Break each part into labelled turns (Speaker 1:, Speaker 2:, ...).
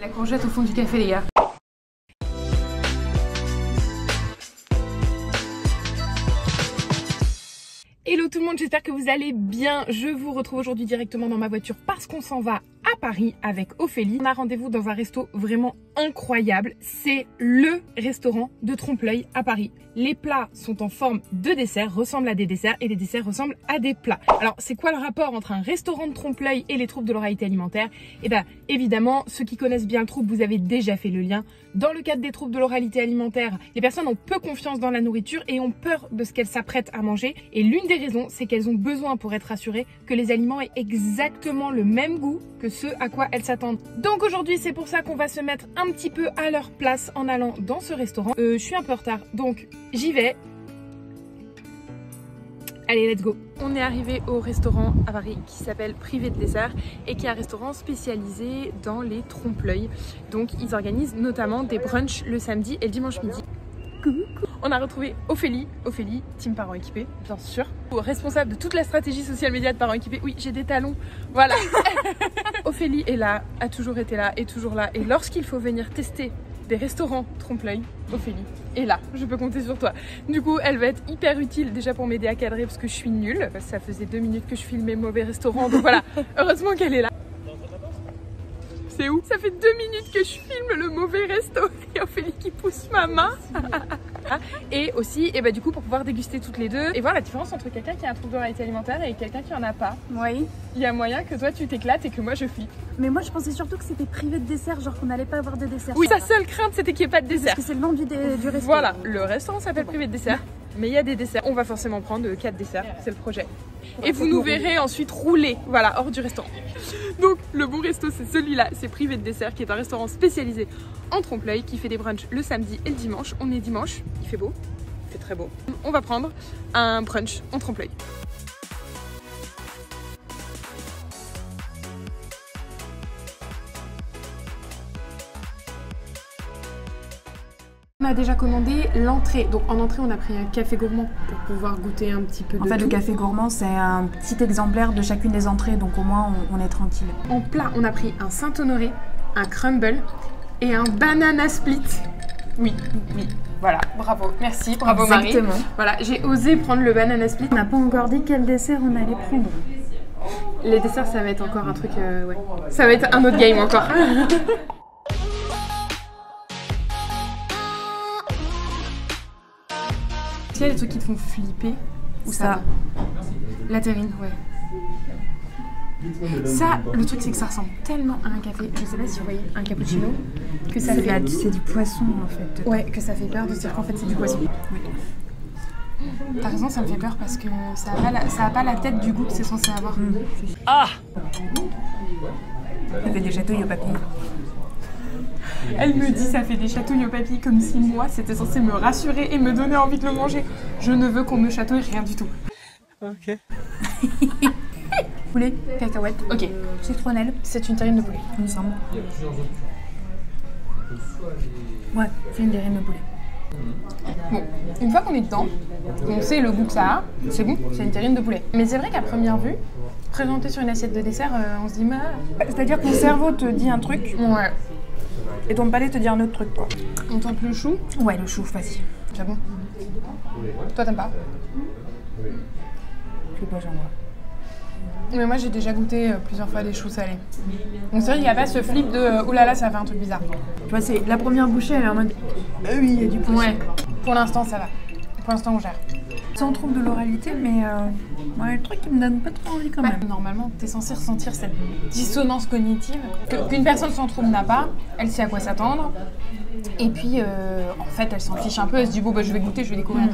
Speaker 1: La courgette au fond du café, les gars. Hello tout le monde, j'espère que vous allez bien. Je vous retrouve aujourd'hui directement dans ma voiture parce qu'on s'en va à Paris avec Ophélie. On a rendez-vous dans un resto vraiment incroyable. C'est le restaurant de Trompe-l'œil à Paris. Les plats sont en forme de dessert, ressemblent à des desserts et les desserts ressemblent à des plats. Alors c'est quoi le rapport entre un restaurant de Trompe-l'œil et les troubles de l'oralité alimentaire? Et bien évidemment, ceux qui connaissent bien le trouble, vous avez déjà fait le lien. Dans le cadre des troubles de l'oralité alimentaire, les personnes ont peu confiance dans la nourriture et ont peur de ce qu'elles s'apprêtent à manger. Et l'une des raisons, c'est qu'elles ont besoin pour être rassurées que les aliments aient exactement le même goût que ce à quoi elles s'attendent. Donc aujourd'hui, c'est pour ça qu'on va se mettre un petit peu à leur place en allant dans ce restaurant. Je suis un peu en retard, donc j'y vais. Allez, let's go. On est arrivé au restaurant à Paris qui s'appelle Privé de dessert et qui est un restaurant spécialisé dans les trompe-l'œil. Donc ils organisent notamment des brunchs le samedi et le dimanche midi. On a retrouvé Ophélie, team parents équipés, bien sûr. Responsable de toute la stratégie social média de parents équipés. Oui, j'ai des talons, voilà. Ophélie est là, a toujours été là, est toujours là. Et lorsqu'il faut venir tester des restaurants trompe-l'œil, Ophélie est là, je peux compter sur toi. Du coup, elle va être hyper utile déjà pour m'aider à cadrer parce que je suis nulle. Ça faisait 2 minutes que je filmais mauvais restaurant, donc voilà, heureusement qu'elle est là. C'est où? Ça fait 2 minutes que je filme le mauvais resto et Ophélie qui pousse ma main. Et aussi, et bah du coup, pour pouvoir déguster toutes les deux et voir la différence entre quelqu'un qui a un trouble de l'oralité alimentaire et quelqu'un qui en a pas.
Speaker 2: Oui.
Speaker 1: Il y a moyen que toi tu t'éclates et que moi je flippe.
Speaker 2: Mais moi je pensais surtout que c'était privé de dessert, genre qu'on n'allait pas avoir de dessert.
Speaker 1: Oui, sa seule crainte c'était qu'il n'y ait pas de dessert.
Speaker 2: Parce que c'est le nom du restaurant.
Speaker 1: Voilà, le restaurant s'appelle Privé de dessert, mais il y a des desserts. On va forcément prendre 4 desserts, c'est le projet. Et vous nous verrez ensuite rouler, voilà, hors du restaurant. Donc le bon resto c'est celui-là, c'est Privé de dessert qui est un restaurant spécialisé en trompe-l'œil qui fait des brunchs le samedi et le dimanche. On est dimanche, il fait beau, il fait très beau. On va prendre un brunch en trompe-l'œil. On a déjà commandé l'entrée, donc en entrée on a pris un café gourmand pour pouvoir goûter un petit peu de tout.
Speaker 2: En fait le café gourmand c'est un petit exemplaire de chacune des entrées, donc au moins on est tranquille.
Speaker 1: En plat on a pris un Saint-Honoré, un crumble et un banana split. Oui, voilà, bravo, merci, bravo Marie.
Speaker 2: Exactement.
Speaker 1: Voilà, j'ai osé prendre le banana split.
Speaker 2: On n'a pas encore dit quel dessert on allait prendre.
Speaker 1: Les desserts ça va être encore un truc, ouais. Ça va être un autre game encore. Tu sais les trucs qui te font flipper ou ça? La terrine, ouais. Ça, le truc c'est que ça ressemble tellement à un café, je sais pas si vous voyez, un cappuccino, que ça fait...
Speaker 2: C'est du poisson en fait.
Speaker 1: Ouais, que ça fait peur de se dire qu'en fait c'est du poisson. Oui. T'as raison, ça me fait peur parce que ça a pas la tête du goût que c'est censé avoir.
Speaker 2: Ah! Ça fait des chatouilles au papier.
Speaker 1: Elle me dit ça fait des chatouilles au papier comme si moi c'était censé me rassurer et me donner envie de le manger. Je ne veux qu'on me chatouille, rien du tout.
Speaker 3: Ok.
Speaker 2: Poulet,
Speaker 1: Cacahuète. Ok.
Speaker 2: citronnelle.
Speaker 1: C'est une terrine de poulet.
Speaker 2: Il me semble. Ouais, c'est une terrine de poulet.
Speaker 1: Bon, une fois qu'on est dedans, on sait le goût que ça a, c'est bon, c'est une terrine de poulet. Mais c'est vrai qu'à première vue, présenté sur une assiette de dessert, on se dit
Speaker 2: C'est-à-dire que ton cerveau te dit un truc
Speaker 1: ouais.
Speaker 2: et ton palais te dit un autre truc quoi.
Speaker 1: On tente le chou.
Speaker 2: Ouais, le chou, facile.
Speaker 1: C'est bon. Toi t'aimes pas?
Speaker 2: Je sais pas, j'en vois.
Speaker 1: Mais moi j'ai déjà goûté plusieurs fois des choux salés. Donc c'est vrai qu'il n'y a pas ce flip de oh là là ça fait un truc bizarre.
Speaker 2: Tu vois, c'est la première bouchée, elle est en mode oui, il y a du poisson.
Speaker 1: Ouais, pour l'instant ça va. Pour l'instant on gère.
Speaker 2: Sans trouble de l'oralité, mais ouais, le truc qui me donne pas trop envie quand même.
Speaker 1: Normalement, tu es censé ressentir cette dissonance cognitive qu'une personne sans trouble n'a pas. Elle sait à quoi s'attendre. Et puis, en fait, elle s'en fiche un peu. Elle se dit, bon, bah, je vais goûter, je vais découvrir.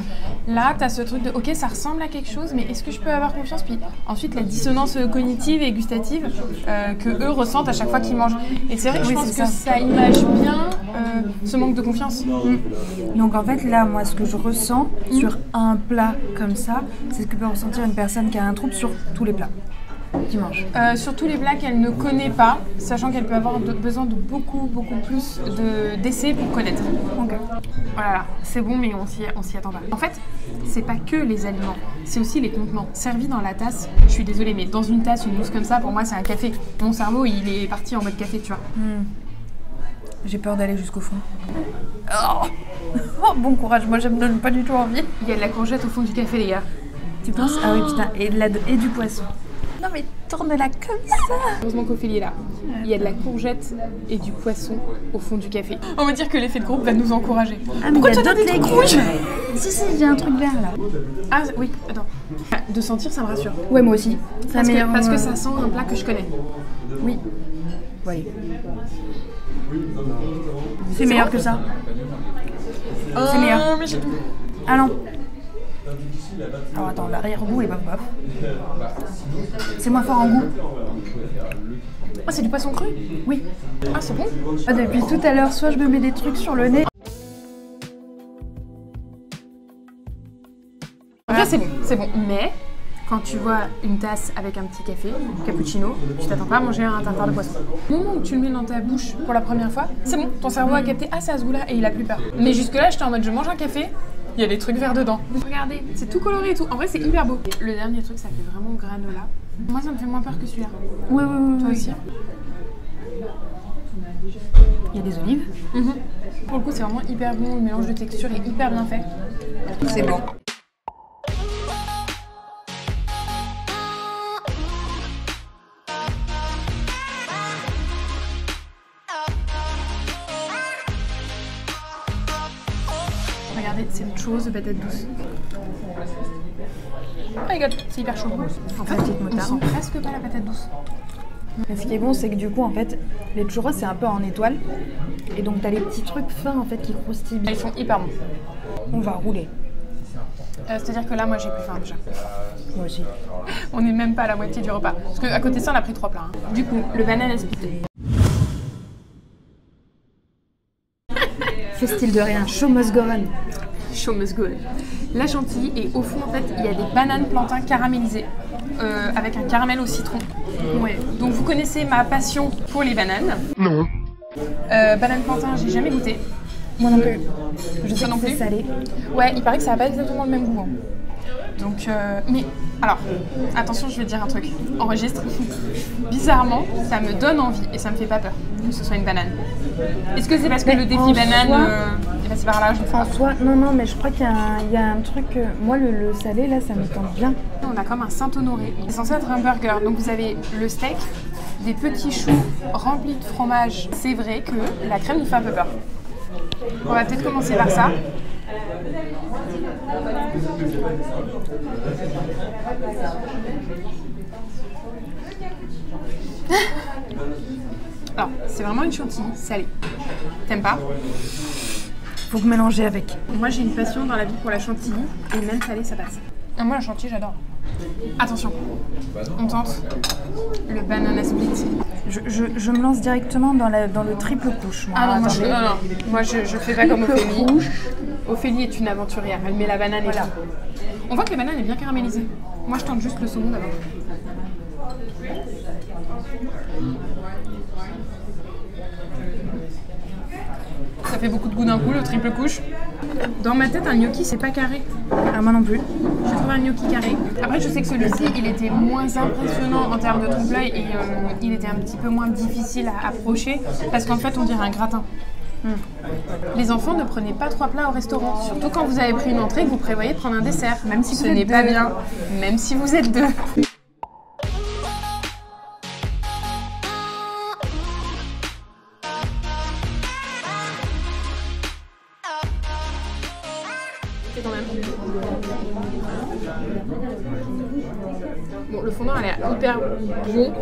Speaker 1: Là, tu as ce truc de, ok, ça ressemble à quelque chose, mais est-ce que je peux avoir confiance? Puis ensuite, la dissonance cognitive et gustative que eux ressentent à chaque fois qu'ils mangent. Et c'est vrai que je pense que ça image bien ce manque de confiance.
Speaker 2: Donc en fait, là, moi, ce que je ressens sur un plat comme ça, c'est ce que peut ressentir une personne qui a un trouble sur tous les plats qui mange.
Speaker 1: Sur tous les plats qu'elle ne connaît pas, sachant qu'elle peut avoir besoin de beaucoup plus d'essais pour connaître.
Speaker 2: Okay.
Speaker 1: Voilà, c'est bon mais on s'y attend pas. En fait, c'est pas que les aliments, c'est aussi les contenants. Servi dans la tasse, je suis désolée, mais dans une tasse, une mousse comme ça, pour moi c'est un café. Mon cerveau, il est parti en mode café, tu vois.
Speaker 2: J'ai peur d'aller jusqu'au fond. Oh, oh, bon courage, moi ça me donne pas du tout envie.
Speaker 1: Il y a de la courgette au fond du café, les gars.
Speaker 2: Tu penses? Ah oui, putain, et du poisson. Non mais tourne-la comme ça.
Speaker 1: Heureusement qu'Ophélie est là. Il y a de la courgette et du poisson au fond du café. On va dire que l'effet de groupe va nous encourager.
Speaker 2: Ah, pourquoi tu as des trucs rouges? Si, j'ai un truc vert là.
Speaker 1: Ah oui, attends. De sentir, ça me rassure.
Speaker 2: Ouais, moi aussi.
Speaker 1: Parce que ça sent un plat que je connais.
Speaker 2: Oui. Oui. C'est meilleur que ça. C'est meilleur.
Speaker 1: Mais
Speaker 2: ah non. Alors attends, l'arrière-goût est bof bof. C'est moins fort en goût.
Speaker 1: Ah, c'est du poisson cru?
Speaker 2: Oui.
Speaker 1: Ah, c'est bon?
Speaker 2: Ah, depuis tout à l'heure, soit je me mets des trucs sur le nez.
Speaker 1: Après, c'est bon, c'est bon. Mais quand tu vois une tasse avec un petit café, cappuccino, tu t'attends pas à manger un tartare de poisson. Au moment où tu le mets dans ta bouche pour la première fois, c'est bon, ton cerveau a capté, ah, c'est à ce goût-là, et il a plus peur. Mais jusque-là, j'étais en mode, je mange un café, il y a des trucs verts dedans. Regardez, c'est tout coloré et tout. En vrai, c'est hyper beau. Le dernier truc, ça fait vraiment granola. Moi, ça me fait moins peur que celui-là.
Speaker 2: Ouais.
Speaker 1: Toi aussi.
Speaker 2: Il y a des olives.
Speaker 1: Pour le coup, c'est vraiment hyper bon. Le mélange de texture est hyper bien fait.
Speaker 2: C'est bon.
Speaker 1: Regardez, c'est une chose de patate douce. Oh my god, c'est hyper chaud. En fait, on sent presque pas la patate douce.
Speaker 2: Mais ce qui est bon, c'est que du coup, en fait, les churros, c'est un peu en étoile. Et donc, t'as les petits trucs fins, en fait, qui croustillent.
Speaker 1: Ils sont hyper bons.
Speaker 2: On va rouler.
Speaker 1: C'est-à-dire que là, moi, j'ai plus faim déjà.
Speaker 2: Moi aussi.
Speaker 1: On n'est même pas à la moitié du repas. Parce qu'à côté de ça, on a pris 3 plats. Du coup, le banana split.
Speaker 2: Fait style de rien. Show must go on.
Speaker 1: Show must go on. La chantilly et au fond, en fait, il y a des bananes plantains caramélisées avec un caramel au citron. Ouais. Donc, vous connaissez ma passion pour les bananes.
Speaker 3: Non.
Speaker 1: Banane plantain, j'ai jamais goûté.
Speaker 2: Moi non plus. Je sais
Speaker 1: non
Speaker 2: que c'est
Speaker 1: plus.
Speaker 2: salé.
Speaker 1: Ouais, il paraît que ça n'a pas exactement le même goût. Hein. Donc, mais alors, attention, je vais te dire un truc. Enregistre. Bizarrement, ça me donne envie et ça me fait pas peur que ce soit une banane. Est-ce que c'est parce que le défi banane est passé par là?
Speaker 2: En soi, non, mais je crois qu'il y a un truc. Moi, le salé, là, ça me tente bien.
Speaker 1: On a comme un Saint-Honoré. C'est censé être un burger. Donc, vous avez le steak, des petits choux remplis de fromage. C'est vrai que la crème nous fait un peu peur. On va peut-être commencer par ça. Alors, c'est vraiment une chantilly salée. T'aimes pas?
Speaker 2: Faut que mélanger avec.
Speaker 1: Moi, j'ai une passion dans la vie pour la chantilly et même salée, ça passe. Ah, moi, la chantilly, j'adore. Attention, on tente le banana split.
Speaker 2: Je me lance directement dans le triple couche. Moi.
Speaker 1: Ah non, moi je fais pas comme Ophélie. Ophélie est une aventurière, elle met la banane et tout. On voit que la banane est bien caramélisée. Moi, je tente juste le saumon d'abord. Ça fait beaucoup de goût d'un coup, le triple couche. Dans ma tête, un gnocchi, c'est pas carré.
Speaker 2: Ah, moi non plus.
Speaker 1: J'ai trouvé un gnocchi carré. Après, je sais que celui-ci, il était moins impressionnant en termes de trompe-l'œil et il était un petit peu moins difficile à approcher parce qu'en fait, on dirait un gratin. Les enfants, ne prenez pas 3 plats au restaurant. Surtout quand vous avez pris une entrée, que vous prévoyez de prendre un dessert. Même si ce n'est pas bien. Même si vous êtes 2. Quand même. Bon, le fondant a l'air hyper bon.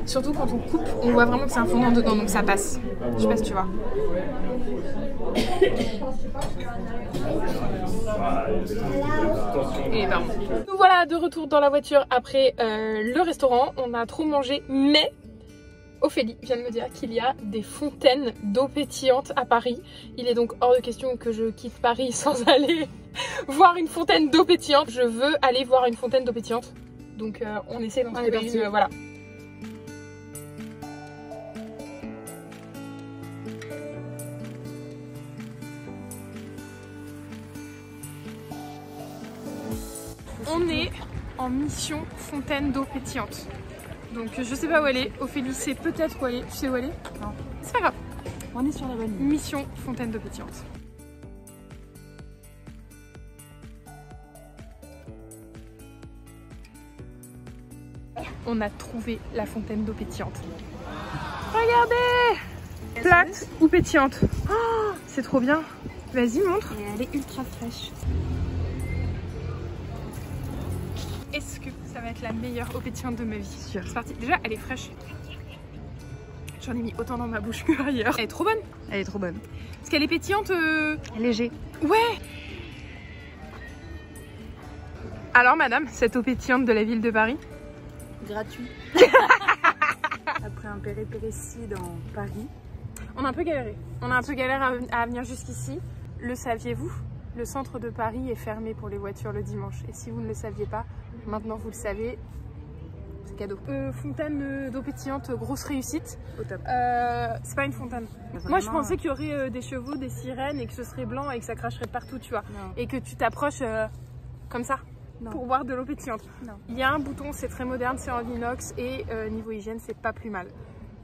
Speaker 1: Surtout quand on coupe, on voit vraiment que c'est un fondant dedans, donc ça passe. Je sais pas si tu vois. Et pardon. Nous voilà de retour dans la voiture après le restaurant. On a trop mangé, mais Ophélie vient de me dire qu'il y a des fontaines d'eau pétillante à Paris. Il est donc hors de question que je quitte Paris sans aller voir une fontaine d'eau pétillante. Je veux aller voir une fontaine d'eau pétillante. Donc on essaie d'en trouver une, voilà. On est en mission fontaine d'eau pétillante. Donc je sais pas où elle est. Ophélie sait peut-être où elle est. Tu sais où elle est? Non. C'est pas grave.
Speaker 2: On est sur la bonne ligne.
Speaker 1: Mission fontaine d'eau pétillante. On a trouvé la fontaine d'eau pétillante. Regardez! Plate ou pétillante? Oh, c'est trop bien. Vas-y, montre.
Speaker 2: Et elle est ultra fraîche.
Speaker 1: Est-ce que ça va être la meilleure eau pétillante de ma vie? Sûr. C'est parti. Déjà, elle est fraîche. J'en ai mis autant dans ma bouche que ailleurs. Elle est trop bonne.
Speaker 2: Elle est trop bonne.
Speaker 1: Parce qu'elle est pétillante.
Speaker 2: Léger.
Speaker 1: Ouais. Alors, madame, cette eau pétillante de la ville de Paris?
Speaker 2: Gratuit. Après un péripétie dans Paris.
Speaker 1: On a un peu galéré. On a un peu galéré à venir jusqu'ici. Le saviez-vous? Le centre de Paris est fermé pour les voitures le dimanche. Et si vous ne le saviez pas, maintenant vous le savez. C'est cadeau. Fontaine d'eau pétillante, grosse réussite.
Speaker 2: Au top.
Speaker 1: C'est pas une fontaine.
Speaker 2: Vraiment,
Speaker 1: moi je pensais qu'il y aurait des chevaux, des sirènes et que ce serait blanc et que ça cracherait partout, tu vois.
Speaker 2: Non.
Speaker 1: Et que tu t'approches comme ça.
Speaker 2: Non.
Speaker 1: Pour boire de l'eau pétillante.
Speaker 2: Non.
Speaker 1: Il y a un bouton, c'est très moderne, c'est en inox et niveau hygiène, c'est pas plus mal.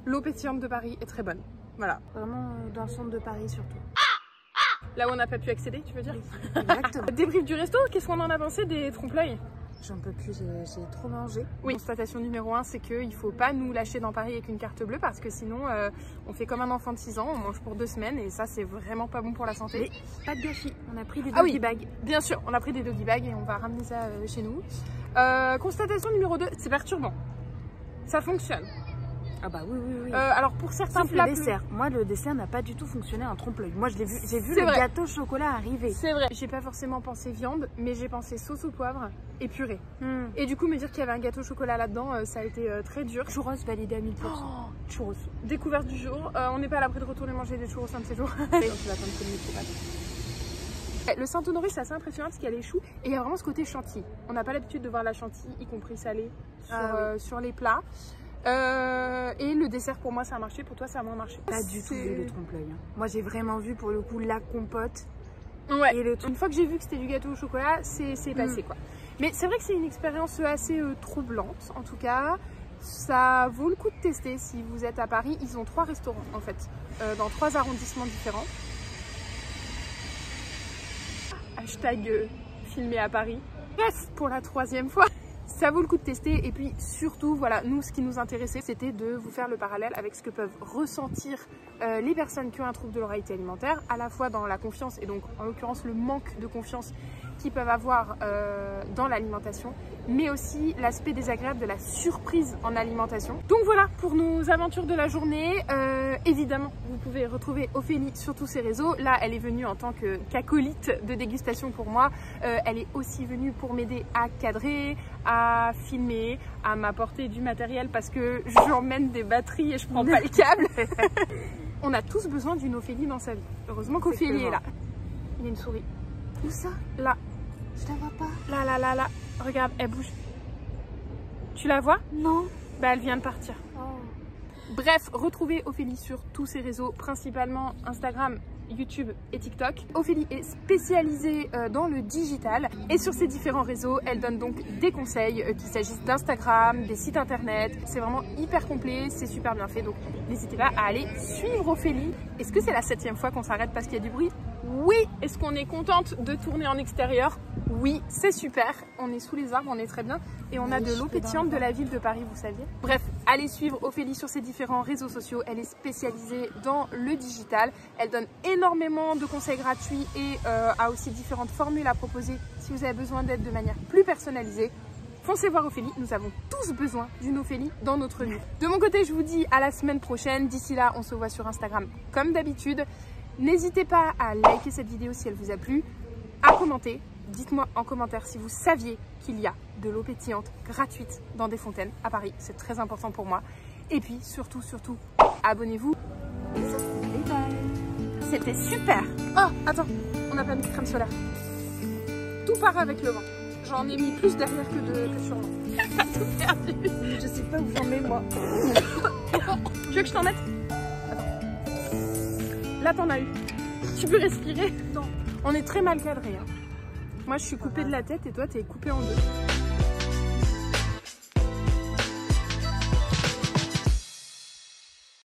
Speaker 1: L'eau pétillante de Paris est très bonne. Voilà.
Speaker 2: Vraiment dans le centre de Paris surtout.
Speaker 1: Là où on n'a pas pu accéder, tu veux dire?
Speaker 2: Exactement.
Speaker 1: Débrief du resto, qu'est-ce qu'on en a pensé des trompe-l'œil?
Speaker 2: J'en peux plus, j'ai trop mangé.
Speaker 1: Oui, constatation numéro 1, c'est qu'il ne faut pas nous lâcher dans Paris avec une carte bleue parce que sinon on fait comme un enfant de 6 ans, on mange pour 2 semaines et ça c'est vraiment pas bon pour la santé.
Speaker 2: Mais pas de gâchis, on a pris des
Speaker 1: Ah oui,
Speaker 2: doggy bags.
Speaker 1: Bien sûr, on a pris des doggy bags et on va ramener ça chez nous. Constatation numéro 2, c'est perturbant. Ça fonctionne.
Speaker 2: Ah bah oui, oui, oui.
Speaker 1: Alors pour certains
Speaker 2: Sauf
Speaker 1: plats...
Speaker 2: le dessert. Moi, le dessert n'a pas du tout fonctionné en trompe-l'œil. Moi, j'ai vu
Speaker 1: C'est
Speaker 2: le
Speaker 1: vrai.
Speaker 2: gâteau au chocolat arriver.
Speaker 1: C'est vrai. J'ai pas forcément pensé viande, mais j'ai pensé sauce au poivre et purée. Et du coup, me dire qu'il y avait un gâteau au chocolat là-dedans, ça a été très dur.
Speaker 2: Churros validé à 1000%.
Speaker 1: Oh, churros. Découverte du jour. On n'est pas à l'abri de retourner manger des churros un de ces jours.
Speaker 2: Tu vas attendre que le métier passe.
Speaker 1: Le Saint-Honoré, c'est assez impressionnant parce qu'il y a les choux et il y a vraiment ce côté chantilly. On n'a pas l'habitude de voir la chantilly, y compris salée, sur les plats. Et le dessert pour moi ça a marché, pour toi ça a moins marché.
Speaker 2: Pas du tout vu le trompe-l'œil. Moi j'ai vraiment vu pour le coup la compote.
Speaker 1: Ouais.
Speaker 2: Et
Speaker 1: Une fois que j'ai vu que c'était du gâteau au chocolat, c'est passé quoi. Mais c'est vrai que c'est une expérience assez troublante en tout cas. Ça vaut le coup de tester si vous êtes à Paris. Ils ont 3 restaurants en fait, dans 3 arrondissements différents. Hashtag filmé à Paris. Bref, pour la 3e fois. Ça vaut le coup de tester et puis surtout, voilà, nous ce qui nous intéressait c'était de vous faire le parallèle avec ce que peuvent ressentir les personnes qui ont un trouble de l'oralité alimentaire, à la fois dans la confiance et donc en l'occurrence le manque de confiance qu'ils peuvent avoir dans l'alimentation, mais aussi l'aspect désagréable de la surprise en alimentation. Donc voilà pour nos aventures de la journée. Évidemment, vous pouvez retrouver Ophélie sur tous ses réseaux. Là, elle est venue en tant qu'acolyte de dégustation pour moi. Elle est aussi venue pour m'aider à cadrer, à filmer, à m'apporter du matériel parce que j'emmène des batteries et je prends pas le câble. On a tous besoin d'une Ophélie dans sa vie. Heureusement qu'Ophélie est là. Il y a une souris.
Speaker 2: Où ça?
Speaker 1: Là.
Speaker 2: Je la vois pas.
Speaker 1: Là, là, là, là. Regarde, elle bouge. Tu la vois?
Speaker 2: Non.
Speaker 1: Bah, elle vient de partir.
Speaker 2: Oh.
Speaker 1: Bref, retrouvez Ophélie sur tous ses réseaux, principalement Instagram, YouTube et TikTok. Ophélie est spécialisée dans le digital et sur ces différents réseaux, elle donne donc des conseils, qu'il s'agisse d'Instagram, des sites internet. C'est vraiment hyper complet, c'est super bien fait, donc n'hésitez pas à aller suivre Ophélie. Est-ce que c'est la 7e fois qu'on s'arrête parce qu'il y a du bruit? Oui. Est-ce qu'on est contente de tourner en extérieur? Oui, c'est super. On est sous les arbres, on est très bien. Et on a de l'eau pétillante de la ville de Paris, vous saviez. Bref, allez suivre Ophélie sur ses différents réseaux sociaux. Elle est spécialisée dans le digital. Elle donne énormément de conseils gratuits et a aussi différentes formules à proposer si vous avez besoin d'aide de manière plus personnalisée. Foncez voir Ophélie, nous avons tous besoin d'une Ophélie dans notre vie. De mon côté, je vous dis à la semaine prochaine. D'ici là, on se voit sur Instagram comme d'habitude. N'hésitez pas à liker cette vidéo si elle vous a plu, à commenter. Dites-moi en commentaire si vous saviez qu'il y a de l'eau pétillante gratuite dans des fontaines à Paris. C'est très important pour moi. Et puis surtout, abonnez-vous. C'était super. Oh, attends, on n'a pas mis de crème solaire. Tout part avec le vent. J'en ai mis plus derrière que sur moi. Tout perdu.
Speaker 2: Je sais pas où j'en mets moi.
Speaker 1: Tu veux que je t'en mette? Là, t'en as eu. Tu peux respirer? Non. On est très mal cadré. Hein. Moi, je suis coupée de la tête et toi, t'es coupée en deux.